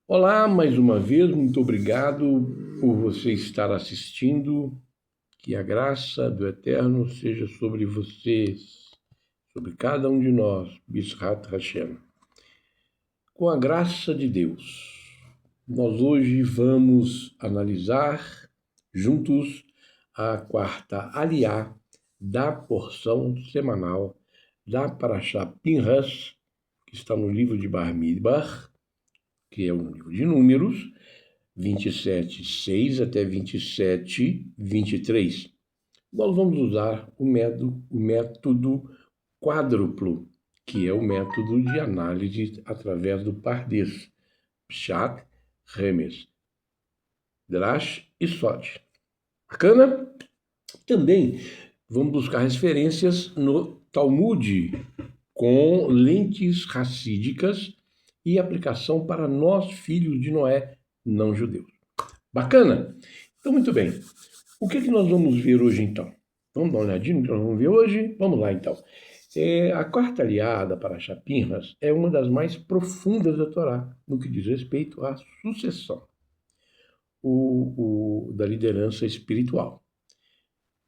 Olá, mais uma vez, muito obrigado por você estar assistindo. Que a graça do Eterno seja sobre vocês, sobre cada um de nós, Bisrat Hashem. Com a graça de Deus, nós hoje vamos analisar juntos a quarta aliá da porção semanal da Parashá Pinhas, que está no livro de Bamidbar, que é um livro de números, 27:6 até 27:23. Nós vamos usar o método quádruplo, que é o método de análise através do Pardes, Pshat, Remes, Drash e Sod. Bacana? Também vamos buscar referências no Talmud com lentes racídicas e aplicação para nós, filhos de Noé, não judeus. Bacana? Então, muito bem. O que nós vamos ver hoje, então? Vamos dar uma olhadinha no que nós vamos ver hoje? Vamos lá, então. A quarta aliada para Pinhas é uma das mais profundas da Torá, no que diz respeito à sucessão da liderança espiritual.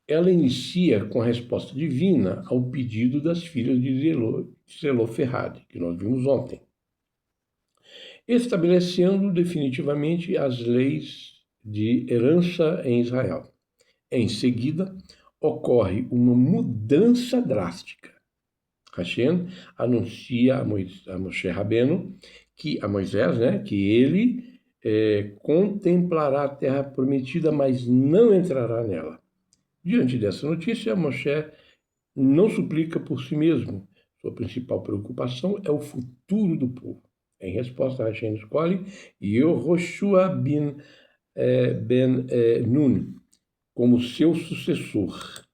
Ela inicia com a resposta divina ao pedido das filhas de Zeloferrad, que nós vimos ontem, estabelecendo definitivamente as leis de herança em Israel. Em seguida, ocorre uma mudança drástica. Hashem anuncia a Moshe Rabbeinu, a Moisés, que ele contemplará a terra prometida, mas não entrará nela. Diante dessa notícia, Moshe não suplica por si mesmo. Sua principal preocupação é o futuro do povo. Em resposta, Hashem escolhe Yehoshua ben Nun como seu sucessor.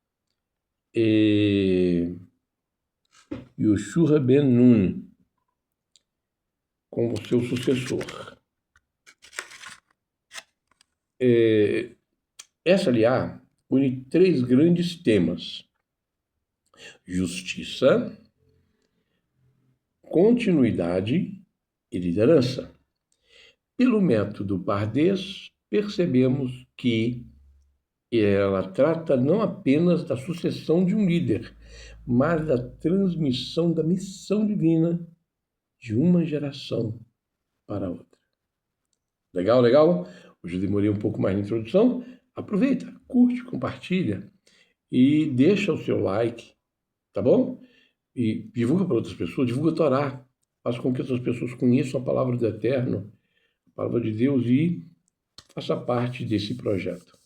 Yoshua ben Nun como seu sucessor. Essa aliá une três grandes temas: justiça, continuidade e liderança. Pelo método Pardes, percebemos que ela trata não apenas da sucessão de um líder, mas da transmissão da missão divina de uma geração para outra. Legal, legal? Hoje eu demorei um pouco mais na introdução. Aproveita, curte, compartilha e deixa o seu like, tá bom? E divulga para outras pessoas, divulga a Torá. Faça com que outras pessoas conheçam a palavra do Eterno, a palavra de Deus e faça parte desse projeto.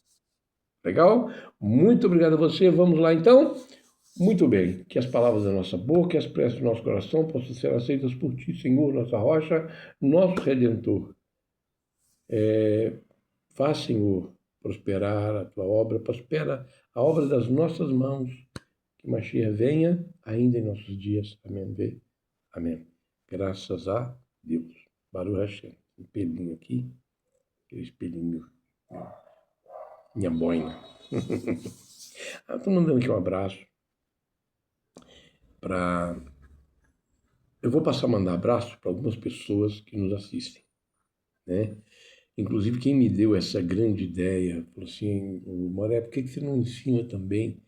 Legal? Muito obrigado a você. Vamos lá, então? Muito bem. Que as palavras da nossa boca e as preces do nosso coração possam ser aceitas por Ti, Senhor, nossa rocha, nosso Redentor. Faz, Senhor, prosperar a Tua obra, prospera a obra das nossas mãos, que Mashiach venha ainda em nossos dias. Amém. Amém. Graças a Deus. Baruch Hashem. Um espelhinho aqui, aquele espelhinho, minha boina. Estou mandando aqui um abraço para... Eu vou passar a mandar abraço para algumas pessoas que nos assistem, né? Inclusive, quem me deu essa grande ideia, falou assim, Moré, por que você não ensina também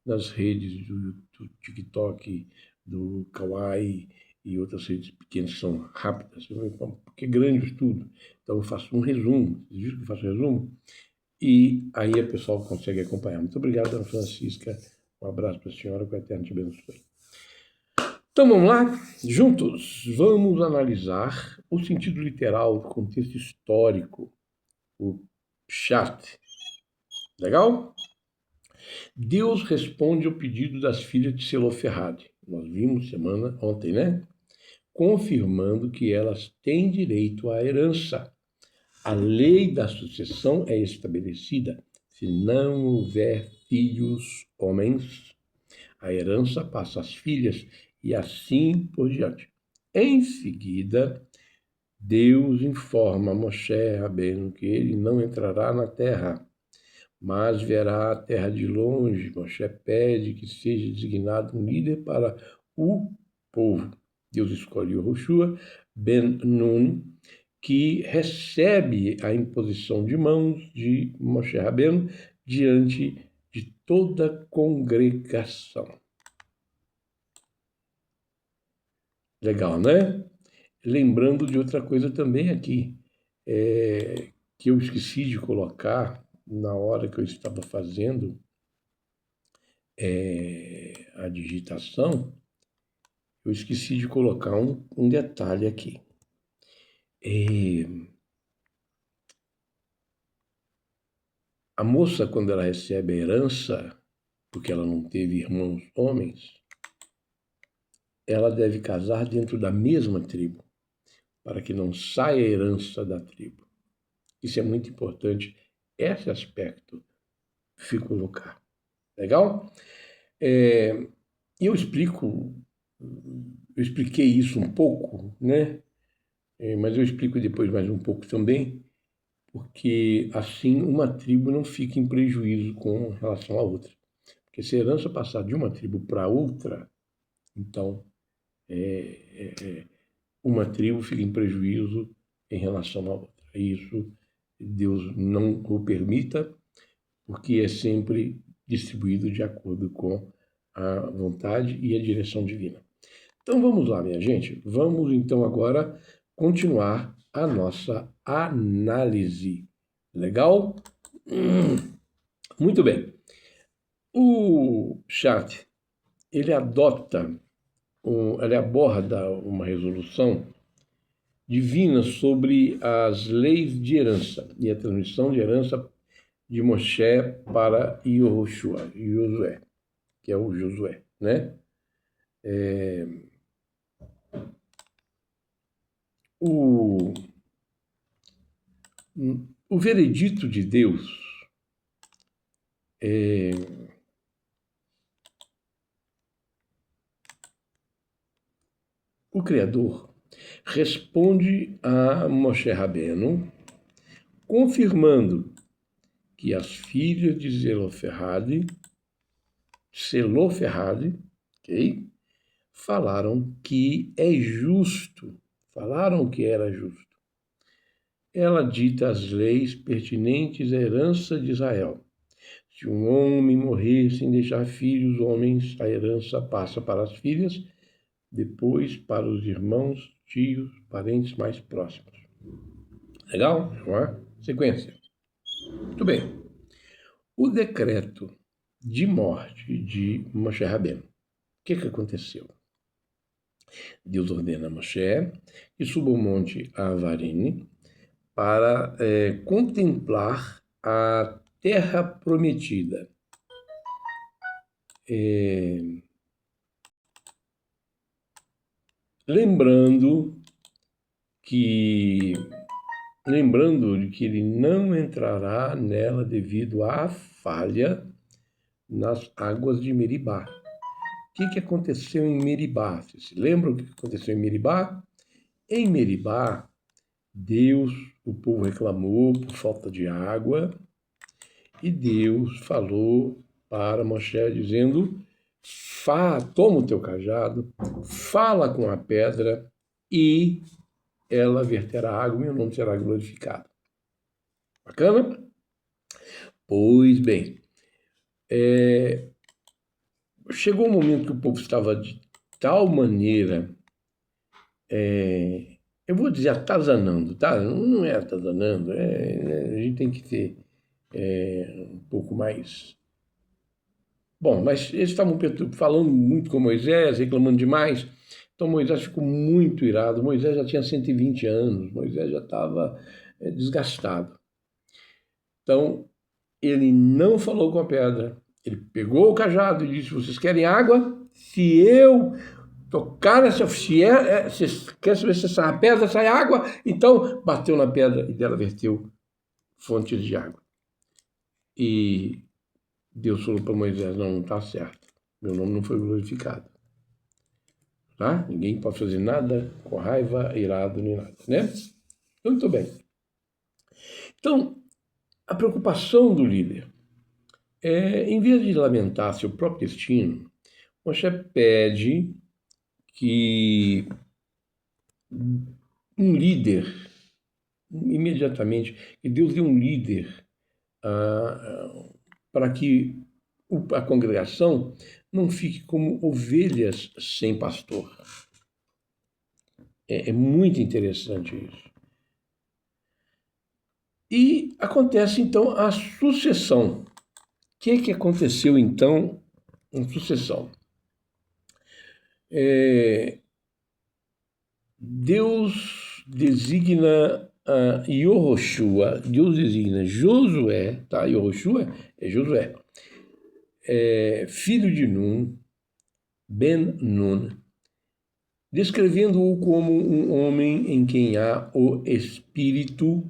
nas redes do TikTok, do Kawaii e outras redes pequenas que são rápidas? Porque é grande o estudo. Então, eu faço um resumo. Vocês viram que eu faço um resumo? E aí a pessoa consegue acompanhar. Muito obrigado, Dona Francisca. Um abraço para a senhora, que o Eterno te abençoe. Então vamos lá, juntos, vamos analisar o sentido literal do contexto histórico, o Pshat. Legal? Deus responde ao pedido das filhas de Zeloferrad. Nós vimos ontem, né? Confirmando que elas têm direito à herança. A lei da sucessão é estabelecida. Se não houver filhos homens, a herança passa às filhas e assim por diante. Em seguida, Deus informa a Moshe Rabbeinu que ele não entrará na terra, mas verá a terra de longe. Moshe pede que seja designado um líder para o povo. Deus escolheu Yoshua ben Nun, que recebe a imposição de mãos de Moshe Rabbeinu diante de toda a congregação. Legal, né? Lembrando de outra coisa também aqui, que eu esqueci de colocar na hora que eu estava fazendo a digitação, eu esqueci de colocar um detalhe aqui. A moça, quando ela recebe a herança, porque ela não teve irmãos homens, ela deve casar dentro da mesma tribo, para que não saia a herança da tribo. Isso é muito importante, esse aspecto se colocar. Legal? Eu expliquei isso um pouco, né? Mas eu explico depois mais um pouco também, porque assim uma tribo não fica em prejuízo com relação à outra. Porque se a herança passar de uma tribo para outra, então uma tribo fica em prejuízo em relação à outra. Isso Deus não o permita, porque é sempre distribuído de acordo com a vontade e a direção divina. Então vamos lá, minha gente. Vamos então agora continuar a nossa análise. Legal? Muito bem. O chat, ele aborda uma resolução divina sobre as leis de herança e a transmissão de herança de Moshe para Josué, que é o Josué, né? O veredito de Deus o Criador responde a Moshe Rabbeinu, confirmando que as filhas de Zelofehad, ok? Falaram que é justo, falaram que era justo. Ela dita as leis pertinentes à herança de Israel. Se um homem morrer sem deixar filhos homens, a herança passa para as filhas, depois para os irmãos, tios, parentes mais próximos. Legal? Sequência. Muito bem. O decreto de morte de Moshe Rabbeinu. O que aconteceu? Deus ordena a Moshe que suba o monte Avarim para contemplar a terra prometida. Lembrando de que ele não entrará nela devido à falha nas águas de Meribá. O que aconteceu em Meribá? Vocês se lembram o que aconteceu em Meribá? Em Meribá, o povo reclamou por falta de água, e Deus falou para Moshe dizendo: toma o teu cajado, fala com a pedra e ela verterá água e meu nome será glorificado. Bacana? Pois bem, chegou um momento que o povo estava de tal maneira, eu vou dizer atazanando, tá? Não é atazanando, a gente tem que ter um pouco mais. Bom, mas eles estavam falando muito com Moisés, reclamando demais. Então Moisés ficou muito irado. Moisés já tinha 120 anos, Moisés já estava desgastado. Então ele não falou com a pedra. Ele pegou o cajado e disse: vocês querem água? Se eu tocar nessa, vocês querem saber se essa pedra sai água? Então bateu na pedra e dela verteu fontes de água. E Deus falou para Moisés: não está certo. Meu nome não foi glorificado. Tá? Ninguém pode fazer nada com raiva, irado, nem nada, né? Muito bem. Então, a preocupação do líder em vez de lamentar seu próprio destino, Moshe pede que um líder imediatamente que Deus deu um líder para que a congregação não fique como ovelhas sem pastor. É muito interessante isso. E acontece então a sucessão. O que aconteceu então em sucessão? Deus designa Yehoshua, Deus designa Josué, tá? Yehoshua é Josué, filho de Nun, Ben Nun, descrevendo-o como um homem em quem há o Espírito.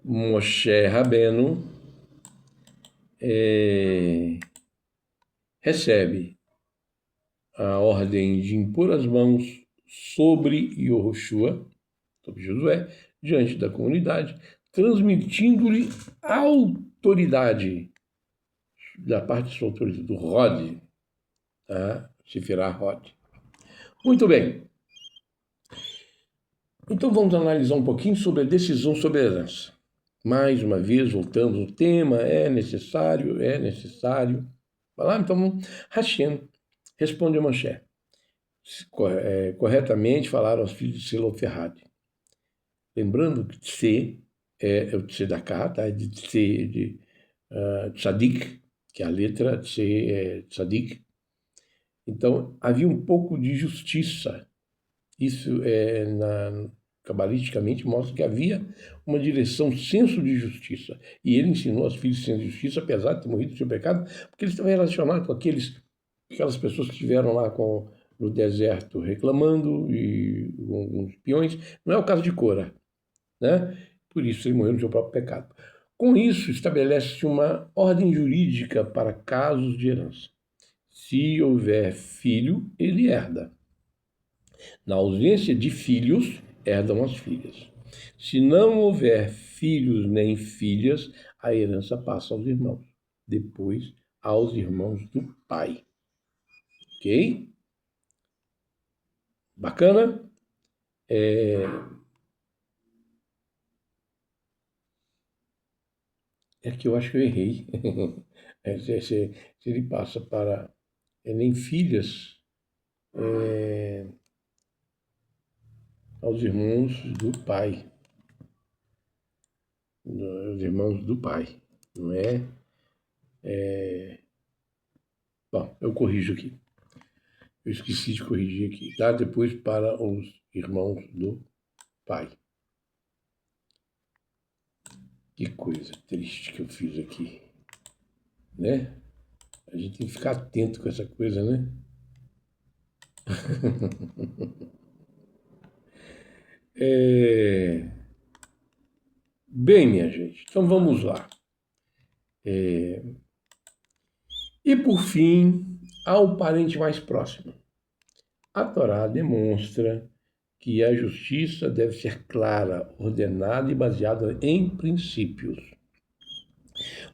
Moshe Rabbeinu recebe a ordem de impor as mãos sobre Yehoshua, sobre Josué, diante da comunidade, transmitindo-lhe a autoridade da parte de sua autoridade, do Rod, tá? Sefirah Rod. Muito bem. Então vamos analisar um pouquinho sobre a decisão sobre a herança. Mais uma vez, voltamos ao tema, é necessário. Vai lá, então, Hashem responde a Moshe. Corretamente falaram aos filhos de Seloferrad. Lembrando que Tse é o Tzedakah, tá? De Tse, de Tzadik, que é a letra Tse é Tzadik. Então, havia um pouco de justiça. Isso cabalisticamente mostra que havia uma direção, senso de justiça. E ele ensinou aos filhos senso de justiça, apesar de ter morrido do seu pecado, porque eles estavam relacionados com aquelas pessoas que estiveram lá no deserto reclamando e alguns peões. Não é o caso de Cora, né? Por isso ele morreu no seu próprio pecado. Com isso, estabelece-se uma ordem jurídica para casos de herança. Se houver filho, ele herda. Na ausência de filhos, herdam as filhas. Se não houver filhos nem filhas, a herança passa aos irmãos. Depois, aos irmãos do pai. Ok? Bacana? É que eu acho que eu errei. Se ele passa para nem filhas, aos irmãos do pai. Os irmãos do pai, não é? Bom, eu corrijo aqui. Eu esqueci de corrigir aqui. Tá? Depois para os irmãos do pai. Que coisa triste que eu fiz aqui, né? A gente tem que ficar atento com essa coisa, né? Bem, minha gente, então vamos lá. E por fim, ao parente mais próximo. A Torá demonstra que a justiça deve ser clara, ordenada e baseada em princípios.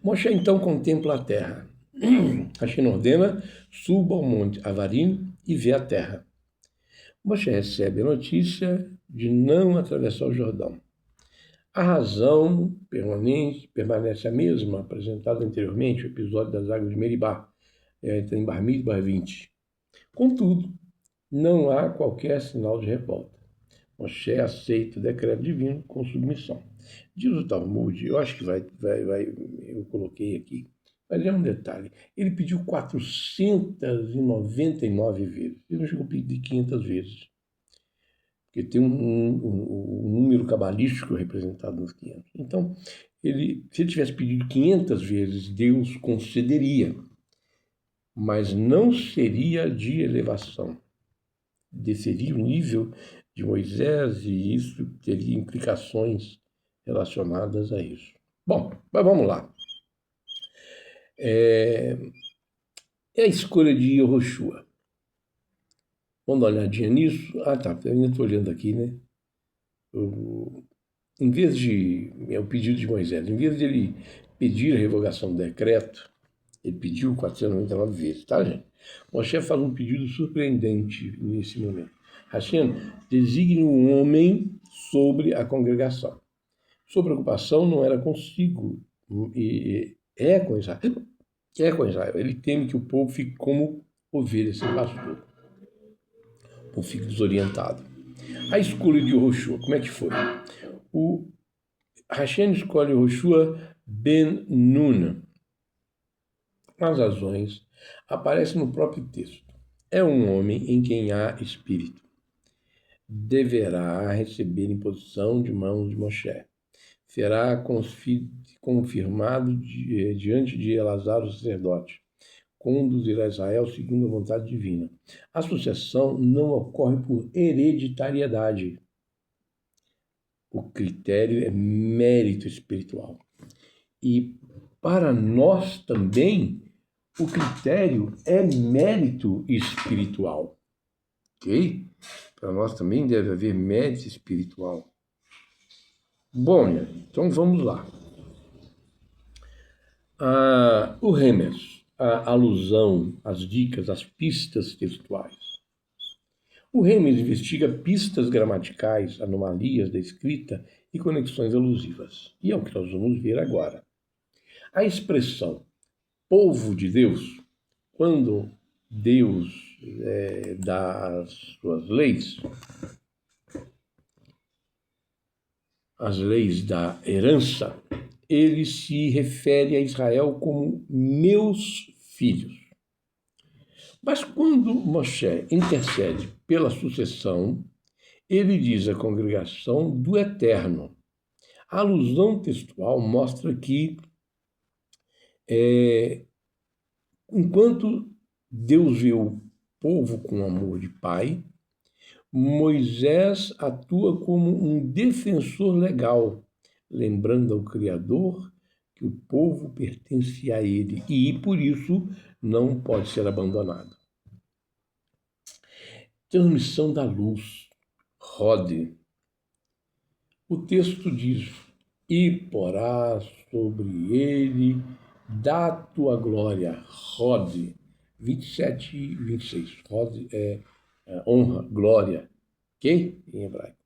Moshe então contempla a terra. Hashem ordena, suba ao monte Avarim e vê a terra. Moshe recebe a notícia de não atravessar o Jordão. A razão permanece a mesma, apresentada anteriormente, o episódio das águas de Meribá, em Bar Midbar 20. Contudo, não há qualquer sinal de revolta. Moshe aceita o decreto divino com submissão. Diz o Talmud, eu acho que eu coloquei aqui, mas é um detalhe. Ele pediu 499 vezes. Ele não chegou a pedir 500 vezes. Porque tem um número cabalístico representado nos 500. Então, se ele tivesse pedido 500 vezes, Deus concederia. Mas não seria de elevação. Desceria o nível de Moisés e isso teria implicações relacionadas a isso. Bom, mas vamos lá. É a escolha de Yehoshua. Vamos dar uma olhadinha nisso? Ah, tá, eu ainda estou olhando aqui, né? Em vez de... É o pedido de Moisés. Em vez de ele pedir a revogação do decreto, ele pediu 499 vezes, tá, gente? Moshe faz um pedido surpreendente nesse momento. Hashem designa um homem sobre a congregação. Sua preocupação não era consigo, e é com Israel. É com Israel. Ele teme que o povo fique como ovelha sem pastor. O povo fique desorientado. A escolha de Yoshua, como é que foi? O Hashem escolhe Yoshua ben Nun. As razões aparecem no próprio texto. É um homem em quem há espírito. Deverá receber imposição de mãos de Moshe. Será confirmado diante de Elazar, o sacerdote. Conduzirá Israel segundo a vontade divina. A sucessão não ocorre por hereditariedade. O critério é mérito espiritual. E para nós também, o critério é mérito espiritual. Ok? Para nós também deve haver mérito espiritual. Bom, então vamos lá. O Remes, a alusão, as dicas, as pistas textuais. O Remes investiga pistas gramaticais, anomalias da escrita e conexões alusivas. E é o que nós vamos ver agora. A expressão povo de Deus, quando Deus dá as suas leis, as leis da herança, ele se refere a Israel como meus filhos. Mas quando Moshe intercede pela sucessão, ele diz à congregação do Eterno. A alusão textual mostra que, enquanto Deus vê o povo com amor de pai, Moisés atua como um defensor legal, lembrando ao Criador que o povo pertence a ele e, por isso, não pode ser abandonado. Transmissão da luz. Rode. O texto diz: e porás sobre ele da tua glória. Rode. 27 e 26. Rode é honra, glória. Ok? Em hebraico.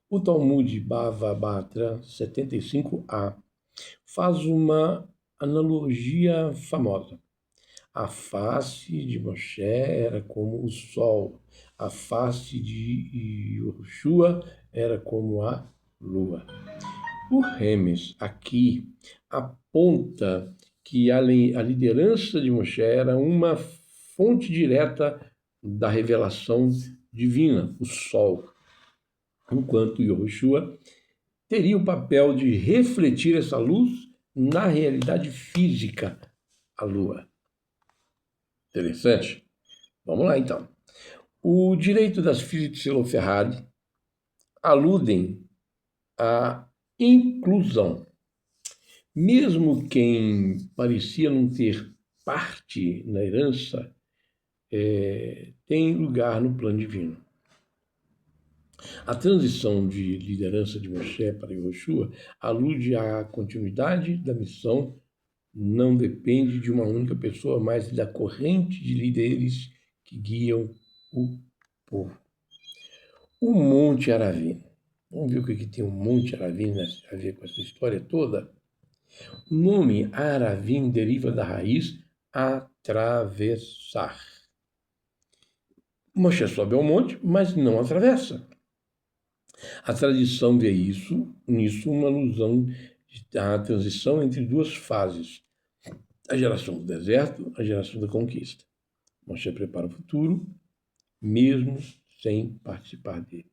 O Talmud Bava Batra 75a faz uma analogia famosa. A face de Moshe era como o sol, a face de Yoshua era como a lua. O Remes aqui aponta que a liderança de Moshe era uma fonte direta da revelação divina, o sol, enquanto Yoshua teria o papel de refletir essa luz na realidade física, a lua. Interessante? Vamos lá, então. O direito das filhas de Zeloferrad aludem à inclusão. Mesmo quem parecia não ter parte na herança, tem lugar no plano divino. A transição de liderança de Moshe para Yoshua alude à continuidade da missão, não depende de uma única pessoa, mas da corrente de líderes que guiam o povo. O Monte Aravim. Vamos ver o que tem o Monte Aravim a ver com essa história toda? O nome Aravim deriva da raiz atravessar. Moshe sobe ao monte, mas não atravessa. A tradição vê nisso uma alusão à transição entre duas fases. A geração do deserto, a geração da conquista. Moshe prepara o futuro, mesmo sem participar dele.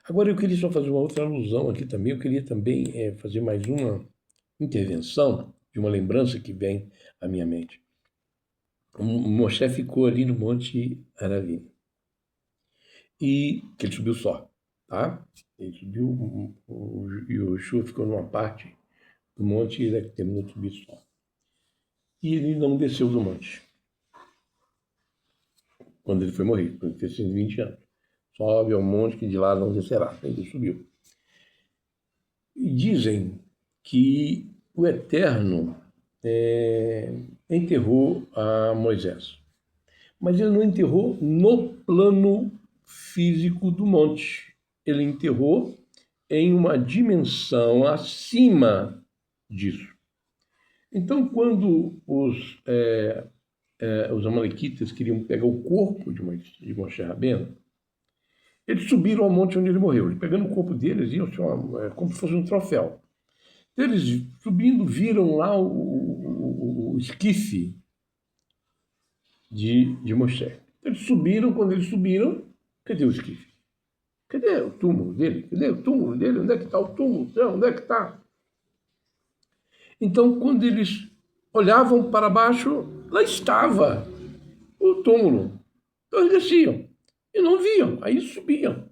Agora eu queria só fazer uma outra alusão aqui também. Eu queria também fazer mais uma intervenção de uma lembrança que vem à minha mente. O Moshe ficou ali no Monte Aravim. E que ele subiu só, tá? Ele subiu, o Yoshua ficou numa parte do monte e ele terminou de subir só. E ele não desceu do monte. Quando ele foi morrer, quando ele fez 120 anos. Sobe ao monte que de lá não descerá. Ele subiu. E dizem que o Eterno enterrou a Moisés. Mas ele não enterrou no plano físico do monte. Ele enterrou em uma dimensão acima disso. Então, quando os amalequitas queriam pegar o corpo de Moshe Rabbeinu, eles subiram ao monte onde ele morreu. Eles, pegando o corpo dele, eles iam assim, como se fosse um troféu. Então, eles, subindo, viram lá o esquife de Moshe. Eles subiram, quando eles subiram, cadê o esquife? Cadê o túmulo dele? Cadê o túmulo dele? Onde é que está o túmulo? Onde é que está? Então, quando eles olhavam para baixo, lá estava o túmulo. Então, eles desciam e não viam. Aí subiam.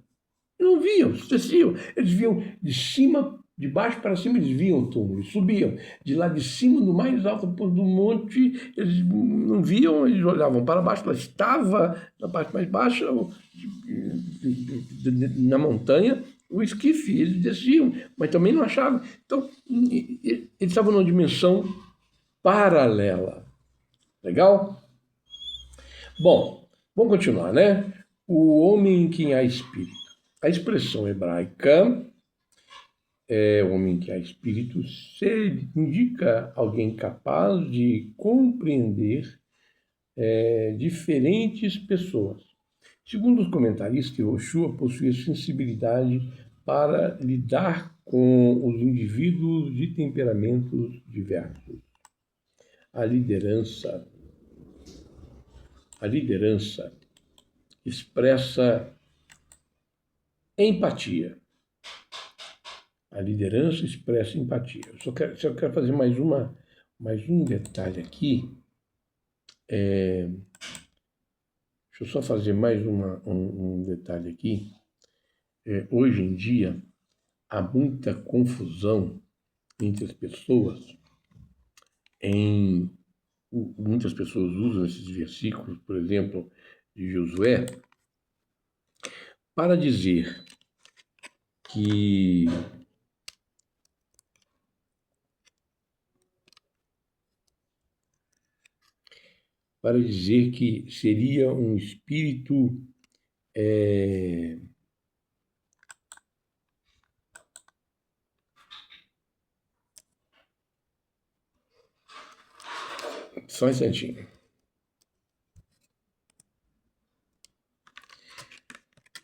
E não viam, desciam. Eles viam de cima, de baixo para cima, eles viam o túmulo. Eles subiam. De lá de cima, do mais alto ponto do monte, eles não viam, eles olhavam para baixo. Lá estava, na parte mais baixa, na montanha, o esquife. Eles desciam, mas também não achavam. Então, eles estavam numa dimensão paralela. Legal? Bom, vamos continuar, né? O homem em quem há espírito. A expressão hebraica é o homem em que há espírito se indica alguém capaz de compreender diferentes pessoas. Segundo os comentaristas, Yoshua possuía sensibilidade para lidar com os indivíduos de temperamentos diversos. A liderança expressa empatia. A liderança expressa empatia. Eu só quero fazer mais um detalhe aqui. Deixa eu só fazer mais um detalhe aqui. Hoje em dia, há muita confusão entre as pessoas. Muitas pessoas usam esses versículos, por exemplo, de Josué, para dizer que seria um espírito só um instantinho.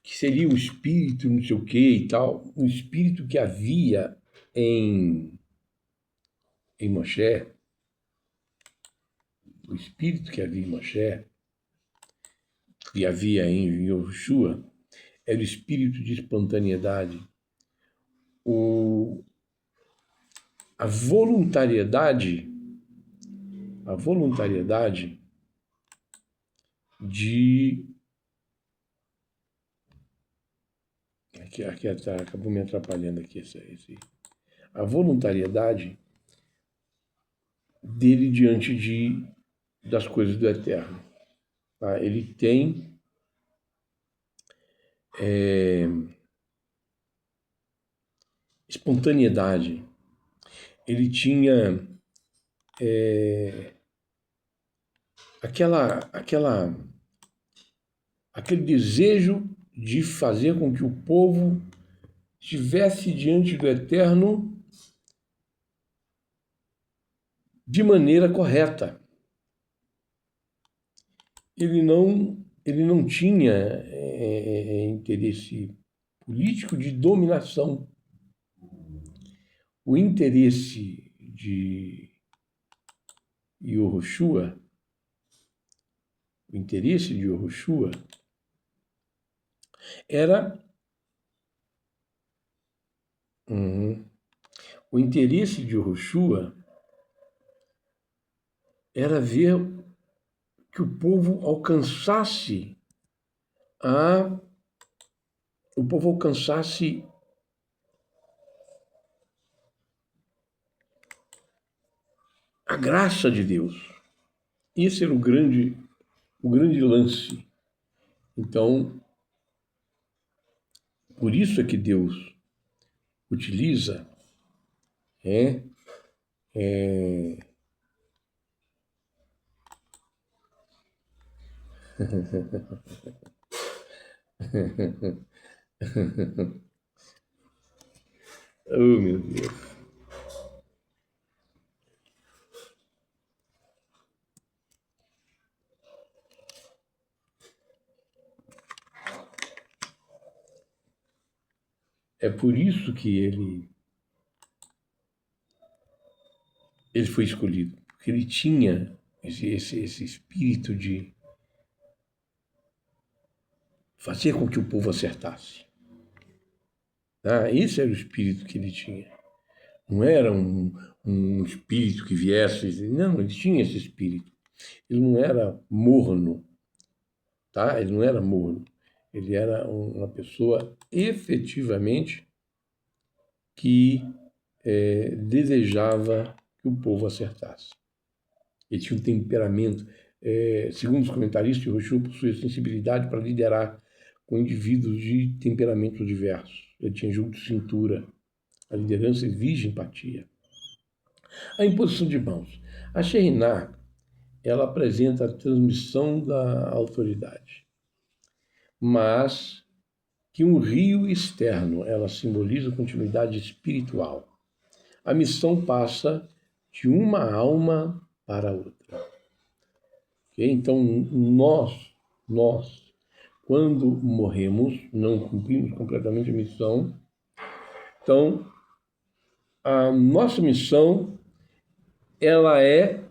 Que seria o espírito, não sei o que e tal, o espírito que havia em Moshe, o espírito que havia em Moshe, que havia em Yoshua, era o espírito de espontaneidade, a voluntariedade de... Aqui acabou me atrapalhando aqui a voluntariedade dele diante das coisas do eterno. Tá? Ele tem espontaneidade. Ele tinha aquele desejo de fazer com que o povo estivesse diante do eterno de maneira correta. Ele não tinha interesse político de dominação. O interesse de Yoshua, era ver que o povo alcançasse a graça de Deus. Esse era o grande lance. Então, por isso é que Deus utiliza Oh, meu Deus. É por isso que ele foi escolhido, porque ele tinha esse espírito de fazer com que o povo acertasse. Tá? Esse era o espírito que ele tinha. Não era um espírito que viesse. Não, ele tinha esse espírito. Ele não era morno, tá? Ele não era morno. Ele era uma pessoa efetivamente que desejava que o povo acertasse. Ele tinha um temperamento. Segundo os comentaristas, Rochu possuía sensibilidade para liderar com indivíduos de temperamentos diversos. Ele tinha jogo de cintura. A liderança exige empatia. A imposição de mãos. A Shekhinah, ela apresenta a transmissão da autoridade, mas que um rio externo, ela simboliza a continuidade espiritual. A missão passa de uma alma para outra. Okay? Então, nós, quando morremos, não cumprimos completamente a missão. Então, a nossa missão, ela é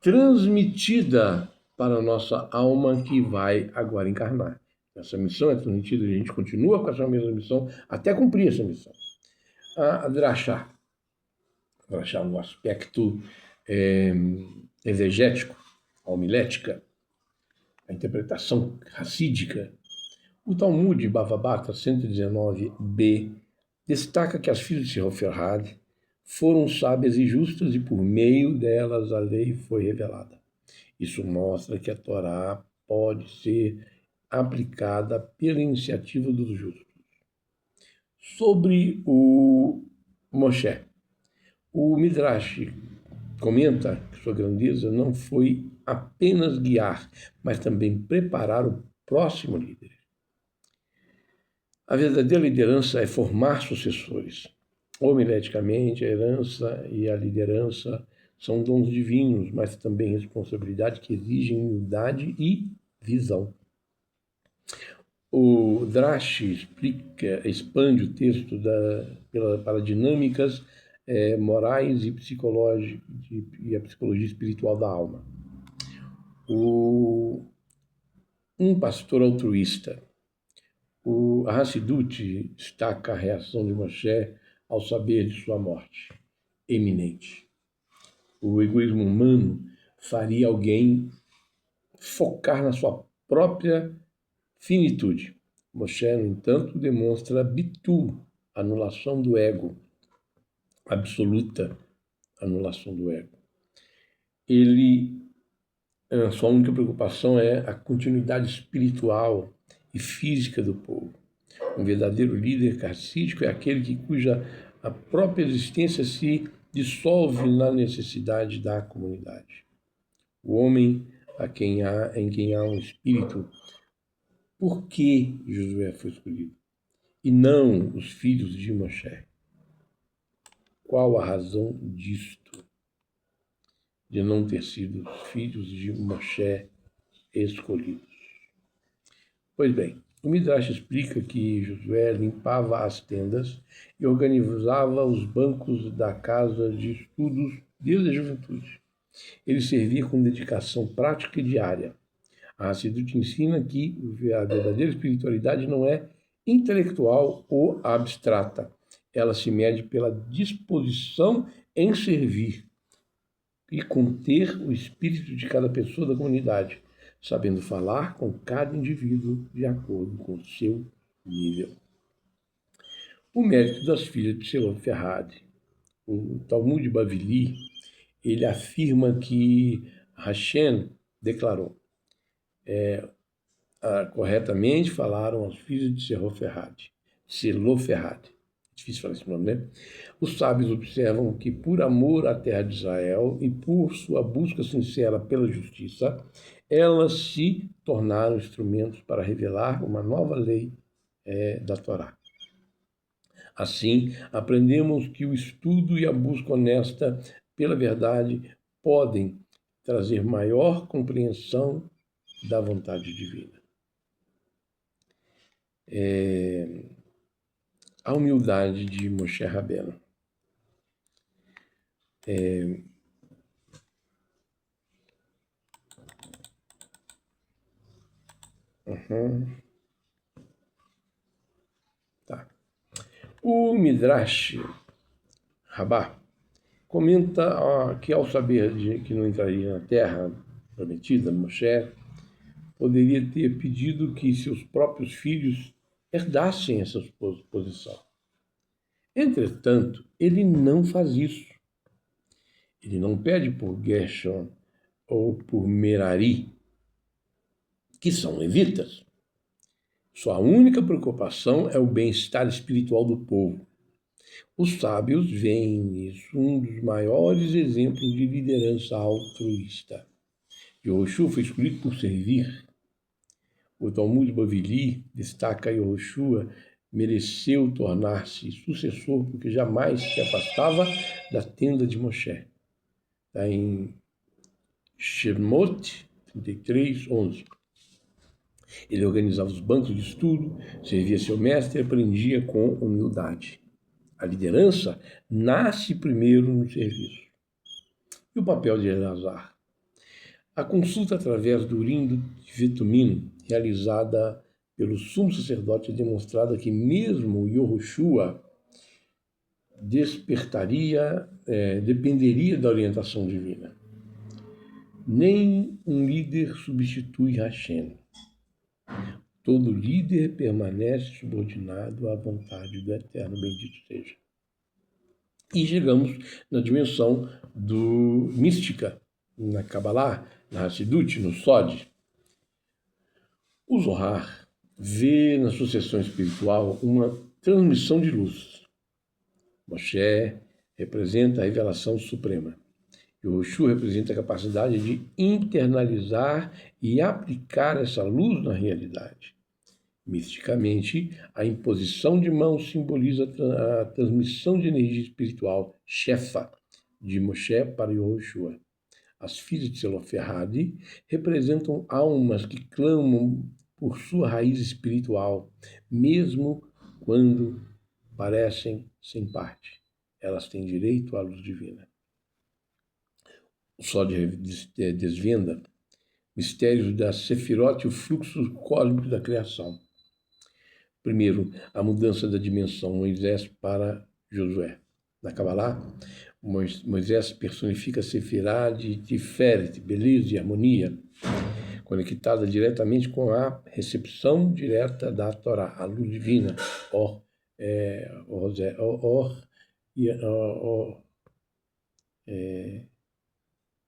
transmitida para a nossa alma que vai agora encarnar. Essa missão é transmitida, a gente continua com essa mesma missão até cumprir essa missão. A drachá no aspecto exegético, a homilética, a interpretação racídica. O Talmud Bava Batra 119b destaca que as filhas de Seloferhad foram sábias e justas e por meio delas a lei foi revelada. Isso mostra que a Torá pode ser aplicada pela iniciativa dos justos. Sobre o Moshe, o Midrash comenta que sua grandeza não foi apenas guiar, mas também preparar o próximo líder. A verdadeira liderança é formar sucessores. Homileticamente, a herança e a liderança são dons divinos, mas também responsabilidade que exigem humildade e visão. O Drash expande o texto para dinâmicas morais e psicológicas e a psicologia espiritual da alma. Um pastor altruísta. O Hassidut destaca a reação de Moshe ao saber de sua morte eminente. O egoísmo humano faria alguém focar na sua própria finitude. Moshe, no entanto, demonstra bitul, anulação do ego, absoluta anulação do ego. Sua única preocupação é a continuidade espiritual e física do povo. Um verdadeiro líder carcídico é aquele cuja a própria existência se dissolve na necessidade da comunidade. O homem em quem há um espírito. Por que Josué foi escolhido? E não os filhos de Moshe. Qual a razão disto? De não ter sido os filhos de Moshe escolhidos? Pois bem, o Midrash explica que Josué limpava as tendas e organizava os bancos da casa de estudos desde a juventude. Ele servia com dedicação prática e diária. A Hassidut ensina que a verdadeira espiritualidade não é intelectual ou abstrata. Ela se mede pela disposição em servir e conter o espírito de cada pessoa da comunidade, sabendo falar com cada indivíduo de acordo com o seu nível. O mérito das filhas de Seloferhad. O Talmud Bavili, ele afirma que Hashem declarou, corretamente falaram aos filhos de Seloferhad. Difícil falar esse nome, né? Os sábios observam que, por amor à terra de Israel e por sua busca sincera pela justiça, elas se tornaram instrumentos para revelar uma nova lei da Torá. Assim, aprendemos que o estudo e a busca honesta pela verdade podem trazer maior compreensão da vontade divina. A humildade de Moshe Rabbeinu. Tá. O Midrash Rabbah comenta que, ao saber que não entraria na terra prometida, Moshe poderia ter pedido que seus próprios filhos herdassem essa posição. Entretanto, ele não faz isso. Ele não pede por Gershon ou por Merari, que são levitas. Sua única preocupação é o bem-estar espiritual do povo. Os sábios veem nisso um dos maiores exemplos de liderança altruísta. Yehoshua foi escolhido por servir. O Talmud Bavili destaca que Yehoshua mereceu tornar-se sucessor porque jamais se afastava da tenda de Moshe. Está em Shemot 33:11. Ele organizava os bancos de estudo, servia seu mestre e aprendia com humildade. A liderança nasce primeiro no serviço. E o papel de Eleazar? A consulta através do Urim de Vetumim, realizada pelo sumo sacerdote, é demonstrada que mesmo Yehoshua dependeria da orientação divina. Nem um líder substitui Hashem. Todo líder permanece subordinado à vontade do Eterno, bendito seja. E chegamos na dimensão do mística, na Kabbalah, na Hassidut, no Sod. O Zohar vê na sucessão espiritual uma transmissão de luz. Moshe representa a revelação suprema. Yehoshua representa a capacidade de internalizar e aplicar essa luz na realidade. Misticamente, a imposição de mãos simboliza a transmissão de energia espiritual, Shefa, de Moshe para Yehoshua. As filhas de Seloferhad representam almas que clamam por sua raiz espiritual, mesmo quando parecem sem parte. Elas têm direito à luz divina. O Sod desvenda mistérios da Sefirot e o fluxo cósmico da criação. Primeiro, a mudança da dimensão Moisés para Josué. Na Kabbalah, Moisés personifica a Sefirá de Tiferet, beleza e harmonia, conectada diretamente com a recepção direta da Torá, a luz divina, o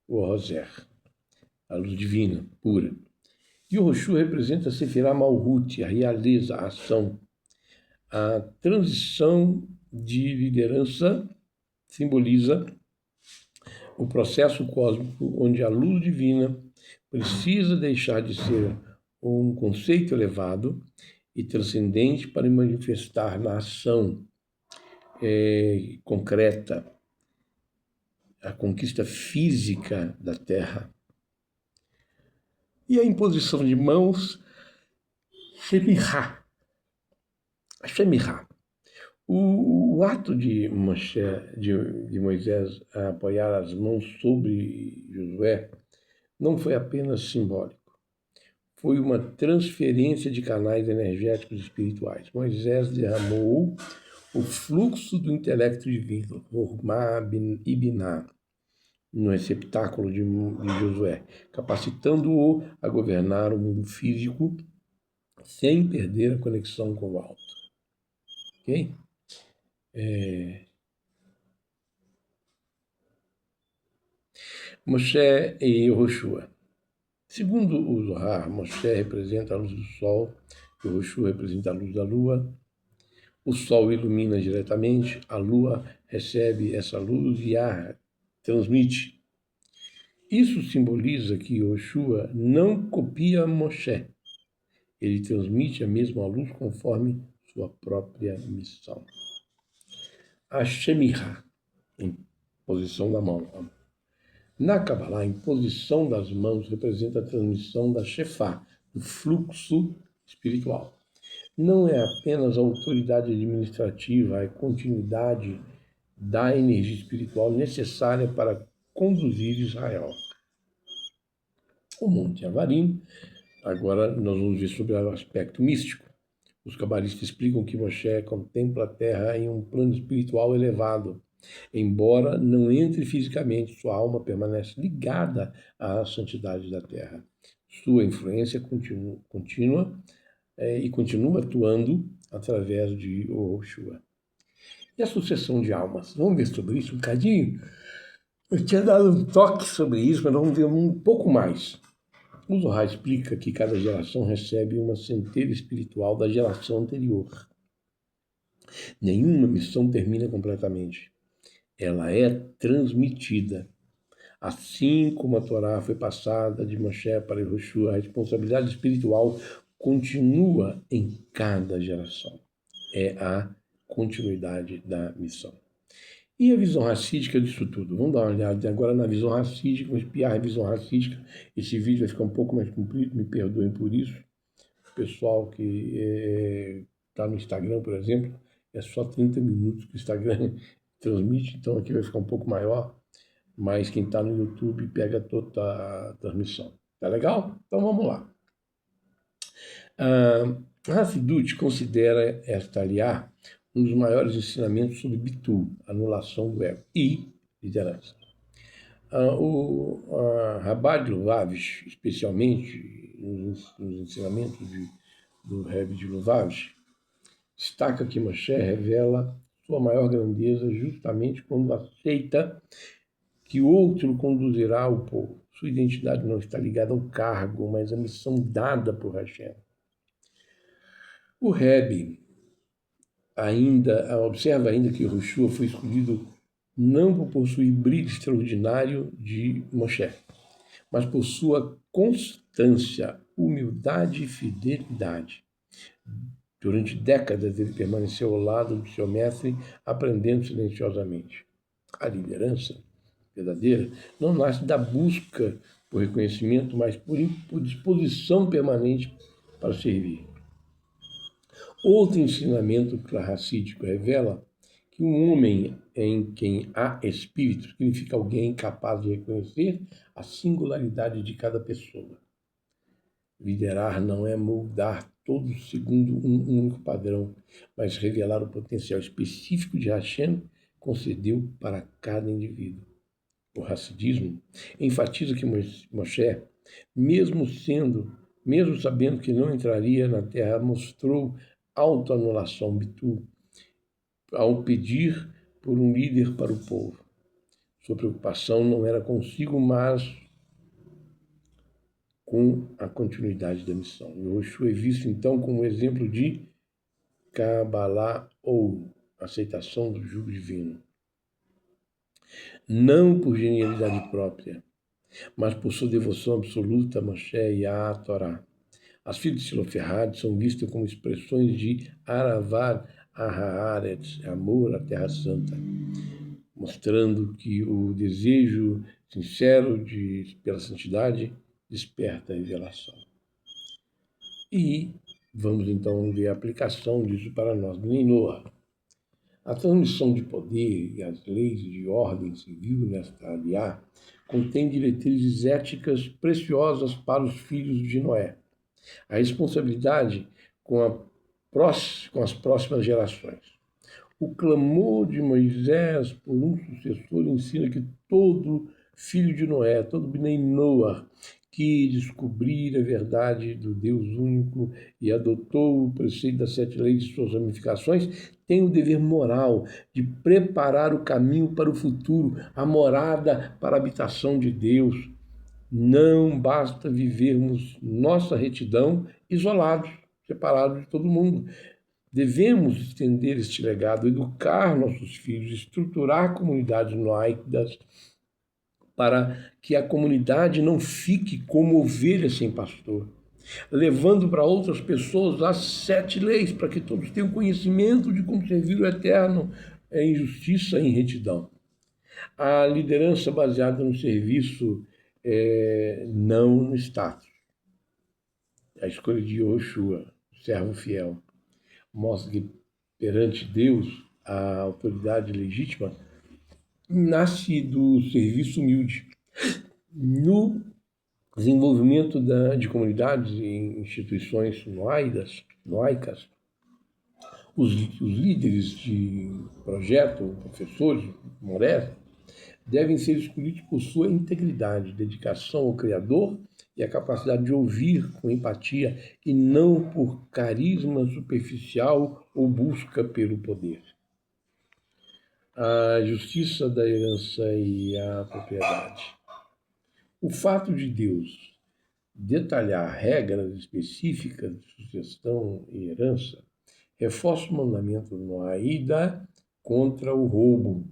Roser, a luz divina, pura. E o Yehoshua representa a Sefirá Malhut, a realeza, a ação. A transição de liderança simboliza o processo cósmico onde a luz divina precisa deixar de ser um conceito elevado e transcendente para manifestar na ação concreta a conquista física da Terra. E a imposição de mãos, Shemirá. O ato de Moisés apoiar as mãos sobre Josué não foi apenas simbólico. Foi uma transferência de canais energéticos espirituais. Moisés derramou o fluxo do intelecto divino, Hormá e Biná, no receptáculo de Josué, capacitando-o a governar o mundo físico sem perder a conexão com o alto. Ok? Moshe e Yehoshua. Segundo o Zohar, Moshe representa a luz do sol, Yehoshua representa a luz da lua. O sol ilumina diretamente, a lua recebe essa luz e a transmite. Isso simboliza que Yehoshua não copia Moshe. Ele transmite a mesma luz conforme sua própria missão. a Shemirah, imposição da mão. Na Kabbalah, a imposição das mãos representa a transmissão da Shefá, do fluxo espiritual. Não é apenas a autoridade administrativa, a continuidade da energia espiritual necessária para conduzir Israel. O Monte Avarim, agora nós vamos ver sobre o aspecto místico. Os cabalistas explicam que Moshe contempla a Terra em um plano espiritual elevado. Embora não entre fisicamente, sua alma permanece ligada à santidade da Terra. Sua influência continua atuando através de Oshua. E a sucessão de almas? Vamos ver sobre isso um bocadinho? Eu tinha dado um toque sobre isso, mas vamos ver um pouco mais. O Zohar explica que cada geração recebe uma centelha espiritual da geração anterior. Nenhuma missão termina completamente. Ela é transmitida. Assim como a Torá foi passada de Moshe para Yehoshua, a responsabilidade espiritual continua em cada geração. É a continuidade da missão. E a visão racídica disso tudo? Vamos dar uma olhada agora na visão racídica, vamos espiar a visão racídica. Esse vídeo vai ficar um pouco mais comprido, me perdoem por isso. O pessoal que está no Instagram, por exemplo, é só 30 minutos que o Instagram transmite, então aqui vai ficar um pouco maior, mas quem está no YouTube pega toda a transmissão. Tá legal? Então vamos lá. Hassidut considera esta aliá um dos maiores ensinamentos sobre Bitul, anulação do ego e liderança. O Rabá de Lubavitch, especialmente nos ensinamentos do Rebbe de Lubavitch, destaca que Moshe revela sua maior grandeza justamente quando aceita que outro conduzirá o povo. Sua identidade não está ligada ao cargo, mas à missão dada por Hashem. O Rebbe observa ainda que Yehoshua foi escolhido não por possuir brilho extraordinário de Moshe, mas por sua constância, humildade e fidelidade. Durante décadas ele permaneceu ao lado do seu mestre, aprendendo silenciosamente. A liderança verdadeira não nasce da busca por reconhecimento, mas por disposição permanente para servir. Outro ensinamento racídico revela que um homem em quem há espírito significa alguém capaz de reconhecer a singularidade de cada pessoa. Liderar não é moldar todos segundo um único padrão, mas revelar o potencial específico de Hashem concedeu para cada indivíduo. O Hassidismo enfatiza que Moshe, mesmo sabendo que não entraria na terra, mostrou autoanulação, bitul, ao pedir por um líder para o povo. Sua preocupação não era consigo, mas com a continuidade da missão. Yehoshua é visto, então, como exemplo de Kabbalah ou aceitação do jugo divino. Não por genialidade própria, mas por sua devoção absoluta a Moshe e à Torá. As filhas de Siloferhad são vistas como expressões de Aravar Haaretz, amor à Terra Santa, mostrando que o desejo sincero pela santidade desperta a revelação. E vamos então ver a aplicação disso para nós. Bnei Noach. A transmissão de poder e as leis de ordem civil nesta aliá contém diretrizes éticas preciosas para os filhos de Noé. A responsabilidade com as próximas gerações. O clamor de Moisés por um sucessor ensina que todo filho de Noé, todo Bnei Noach, que descobrir a verdade do Deus único e adotou o preceito das 7 leis e suas ramificações, tem o dever moral de preparar o caminho para o futuro, a morada para a habitação de Deus. Não basta vivermos nossa retidão isolados, separados de todo mundo. Devemos estender este legado, educar nossos filhos, estruturar comunidades noáicas para que a comunidade não fique como ovelha sem pastor, levando para outras pessoas as 7 leis, para que todos tenham conhecimento de como servir o Eterno em justiça e em retidão. A liderança baseada no serviço, não no status. A escolha de Yoshua, servo fiel, mostra que perante Deus a autoridade legítima nasce do serviço humilde. No desenvolvimento de comunidades e instituições noaicas, os líderes de projeto, professores, morais, devem ser escolhidos por sua integridade, dedicação ao Criador e a capacidade de ouvir com empatia e não por carisma superficial ou busca pelo poder. A justiça da herança e a propriedade. O fato de Deus detalhar regras específicas de sucessão e herança reforça o mandamento Noaída contra o roubo.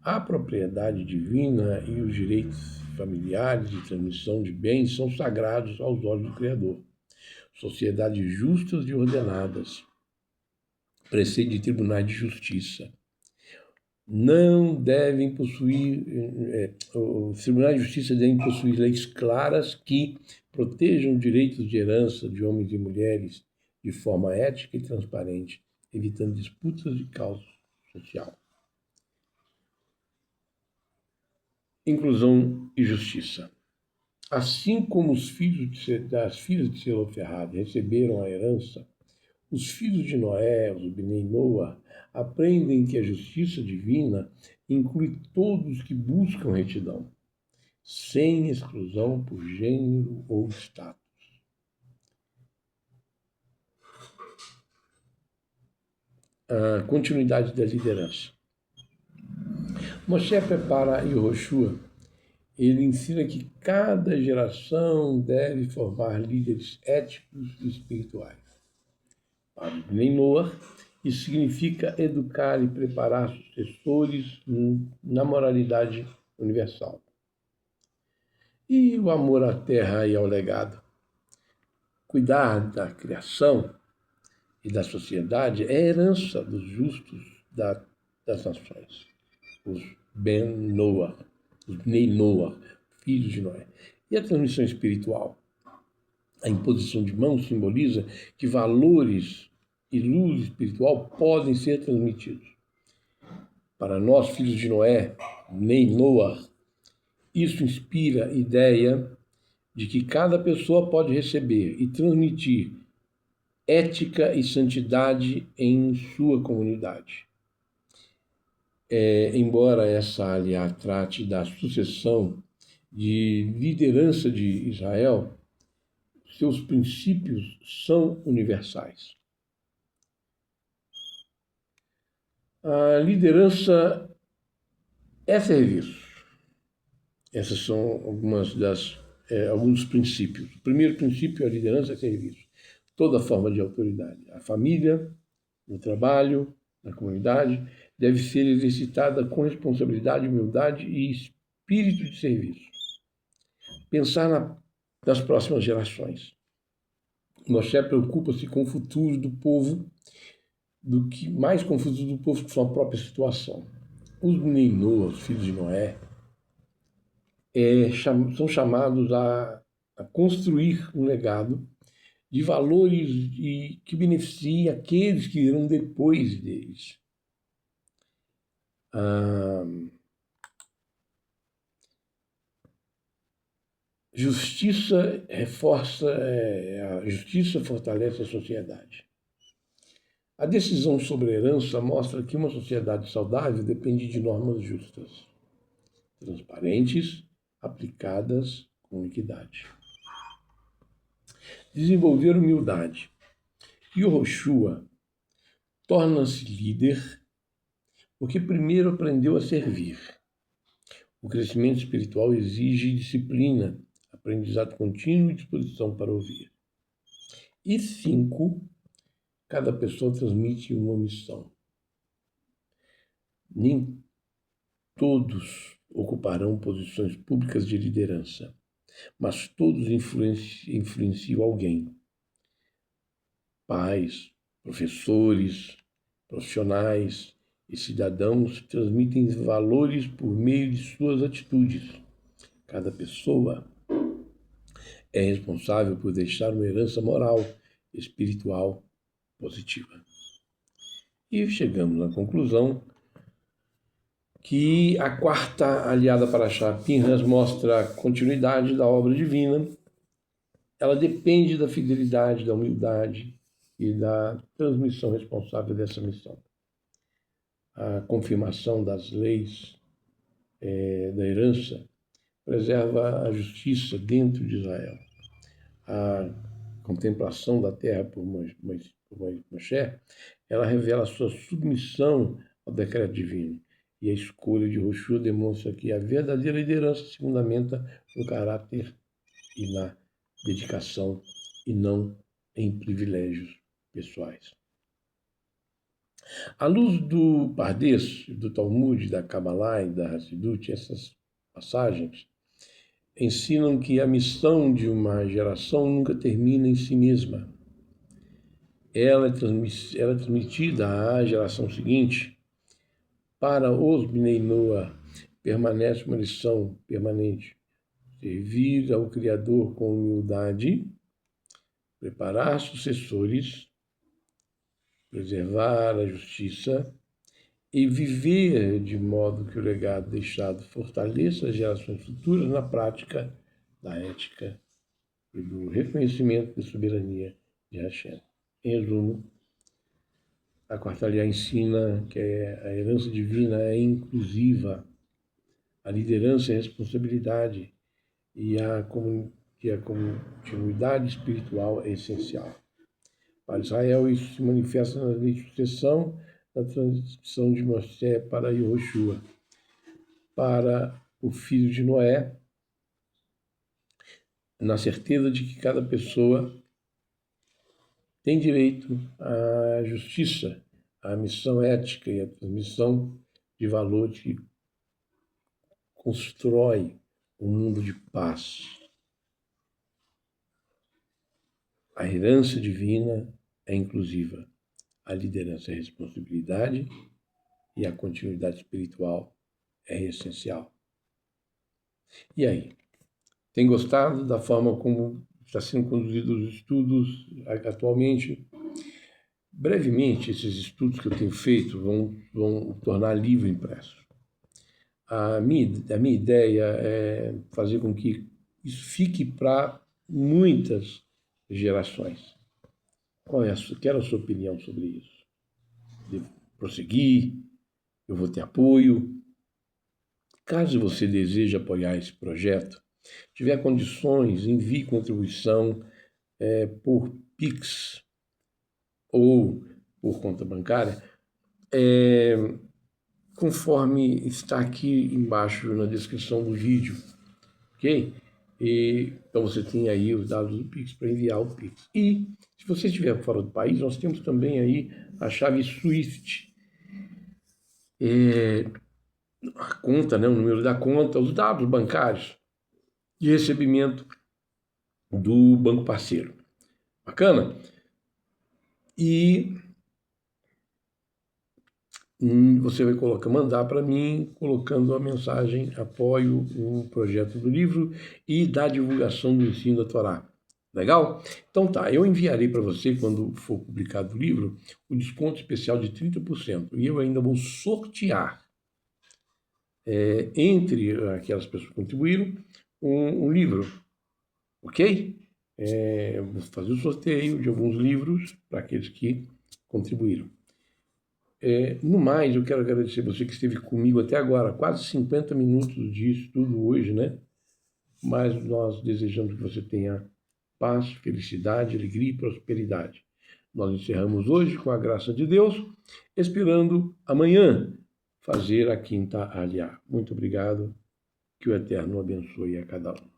A propriedade divina e os direitos familiares de transmissão de bens são sagrados aos olhos do Criador. Sociedades justas e ordenadas precedem tribunais de justiça. Não devem possuir, os tribunais de justiça devem possuir leis claras que protejam direitos de herança de homens e mulheres de forma ética e transparente, evitando disputas de causa social. Inclusão e justiça. Assim como os filhos das filhas de Zeloferrade receberam a herança, os filhos de Noé, os Bnei Noah, aprendem que a justiça divina inclui todos que buscam retidão, sem exclusão por gênero ou status. A continuidade da liderança. Moshe prepara Yehoshua. Ele ensina que cada geração deve formar líderes éticos e espirituais. Para Bnei Noah, isso significa educar e preparar sucessores na moralidade universal. E o amor à terra e ao legado. Cuidar da criação e da sociedade é herança dos justos das nações, os Ben Noah, os Bnei Noah, filhos de Noé. E a transmissão espiritual? A imposição de mãos simboliza que valores e luz espiritual podem ser transmitidos. Para nós, filhos de Noé, Bnei Noah, isso inspira a ideia de que cada pessoa pode receber e transmitir ética e santidade em sua comunidade. Embora essa área trate da sucessão de liderança de Israel, seus princípios são universais. A liderança é serviço. Essas são alguns dos princípios. O primeiro princípio é a liderança é serviço. Toda forma de autoridade. A família, no trabalho, na comunidade, deve ser exercitada com responsabilidade, humildade e espírito de serviço. Pensar nas próximas gerações. Moshe preocupa-se com o futuro do povo, mais com o futuro do povo que sua própria situação. Os Bnei Noah, os filhos de Noé, são chamados a construir um legado de valores que beneficiem aqueles que virão depois deles. A justiça fortalece a sociedade. A decisão sobre a herança mostra que uma sociedade saudável depende de normas justas, transparentes, aplicadas com equidade. Desenvolver humildade. Yehoshua torna-se líder porque primeiro aprendeu a servir. O crescimento espiritual exige disciplina, aprendizado contínuo e disposição para ouvir. E 5, cada pessoa transmite uma missão. Nem todos ocuparão posições públicas de liderança, mas todos influenciam alguém. Pais, professores, profissionais, e cidadãos transmitem valores por meio de suas atitudes. Cada pessoa é responsável por deixar uma herança moral, espiritual, positiva. E chegamos à conclusão que a quarta aliada para Pinhas mostra a continuidade da obra divina. Ela depende da fidelidade, da humildade e da transmissão responsável dessa missão. A confirmação das leis da herança preserva a justiça dentro de Israel. A contemplação da terra por Moshe, ela revela a sua submissão ao decreto divino. E a escolha de Yoshua demonstra que a verdadeira liderança se fundamenta no caráter e na dedicação e não em privilégios pessoais. À luz do Pardes, do Talmud, da Kabbalah e da Hassidut, essas passagens ensinam que a missão de uma geração nunca termina em si mesma. Ela é transmitida à geração seguinte. Para os Bnei Noah, permanece uma lição permanente. Servir ao Criador com humildade, preparar sucessores, preservar a justiça e viver de modo que o legado deixado fortaleça as gerações futuras na prática da ética e do reconhecimento da soberania de Hashem. Em resumo, a quarta aliá ensina que a herança divina é inclusiva, a liderança é responsabilidade e a continuidade espiritual é essencial. Para Israel, isso se manifesta na lei de sucessão, na transição de Moshe para Yoshua. Para o filho de Noé, na certeza de que cada pessoa tem direito à justiça, à missão ética e à transmissão de valores que constrói um mundo de paz. A herança divina é inclusiva, a liderança é responsabilidade e a continuidade espiritual é essencial. E aí? Tem gostado da forma como está sendo conduzidos os estudos atualmente? Brevemente, esses estudos que eu tenho feito vão tornar livro impresso. A minha ideia é fazer com que isso fique para muitas gerações. Quero a sua opinião sobre isso. Devo prosseguir? Eu vou ter apoio? Caso você deseje apoiar esse projeto, tiver condições, envie contribuição por Pix ou por conta bancária, conforme está aqui embaixo na descrição do vídeo, ok? Então você tem aí os dados do Pix para enviar o Pix. E se você estiver fora do país, nós temos também aí a chave SWIFT, a conta, o número da conta, os dados bancários de recebimento do banco parceiro. Bacana? E você vai mandar para mim, colocando a mensagem apoio o projeto do livro e da divulgação do ensino da Torá. Legal? Então tá, eu enviarei para você, quando for publicado o livro, o desconto especial de 30%. E eu ainda vou sortear, entre aquelas pessoas que contribuíram, um livro. Ok? Vou fazer o sorteio de alguns livros para aqueles que contribuíram. No mais, eu quero agradecer você que esteve comigo até agora, quase 50 minutos de estudo hoje, né? Mas nós desejamos que você tenha paz, felicidade, alegria e prosperidade. Nós encerramos hoje com a graça de Deus, esperando amanhã fazer a quinta aliá. Muito obrigado, que o Eterno abençoe a cada um.